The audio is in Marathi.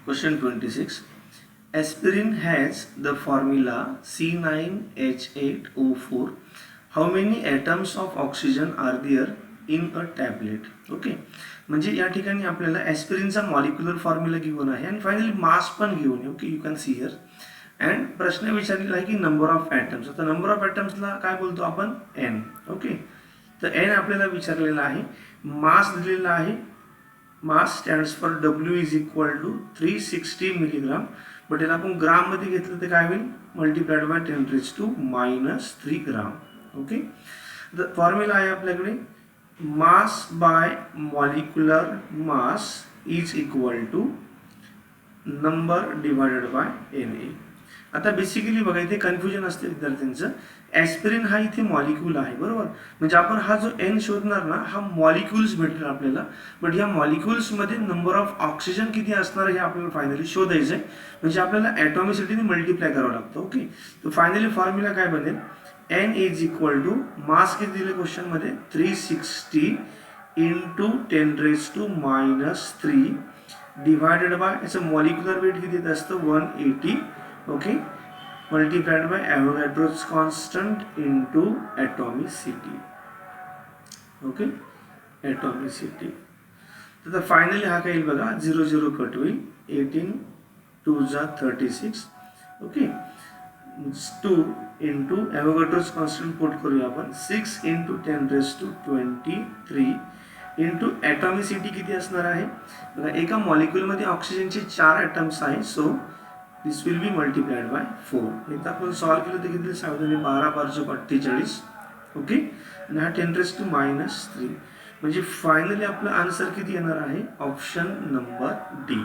Question 26. Aspirin has the formula C9H8O4. How many atoms of oxygen are there in a tablet? Okay, म्हणजे या ठिकाणी आपल्याला ॲस्पिरिनचा मॉलिक्युलर फॉर्म्युला गिवन आहे आणि फायनली मास पण गिवन आहे. Okay, you can see here. And प्रश्न विचारलेला आहे की नंबर ऑफ ॲटम्स. आता नंबर ऑफ ॲटम्सला काय बोलतो आपण? एन. ओके, तर एन आपल्याला विचारलेला आहे. मास दिलेला आहे. Mass stands for W is equal to 360 milligram. But याला आपण ग्राममध्ये घेतलं तर काय होईल? Multiplied by 10⁻³ gram. ओके, तर फॉर्म्युला आहे आपल्याकडे mass by molecular mass is equal to number divided by Na. आता बेसिकली बघा, इथे कन्फ्युजन असते विद्यार्थ्यांचं. ॲस्पिरिन हा इथे मॉलिक्यूल आहे, बरोबर. म्हणजे आपण हा जो एन शोधणार ना, हा मॉलिक्युल्स भेटेल आपल्याला. बट या मॉलिक्युल्समध्ये नंबर ऑफ ऑक्सिजन किती असणार हे आपल्याला फायनली शोधायचं आहे. म्हणजे आपल्याला ॲटॉमिसिटीने मल्टिप्लाय करावं लागतं. ओके, तर फायनली फॉर्म्युला काय बनेल? N is equal to mass किती दिले क्वेश्चनमध्ये? 360 इंटू 10⁻³ डिवायडेड बाय याचं मॉलिक्युलर वेट किती येत असतं? 180. Okay, multiplied by Avogadro's constant into atomicity. Okay, atomicity. तर फायनली हा काय येईल बघा, 0 कट होईल. 18 2 जा 36. ओके, 2 इंटू ॲव्होगॅड्रोज कॉन्स्टंट पुट करूया आपण. 6 इंटू 10⁻23 इंटू ॲटॉमिसिटी किती असणार आहे बघा. एका मॉलिक्युलमध्ये ऑक्सिजनचे 4 ॲटम्स आहे. So this will be multiplied by 4. एकदा आपण सॉल्व केलं तर किती? 12 ओके, आणि हा 10⁻³ म्हणजे फायनली आपलं आन्सर किती येणार आहे? Option number D.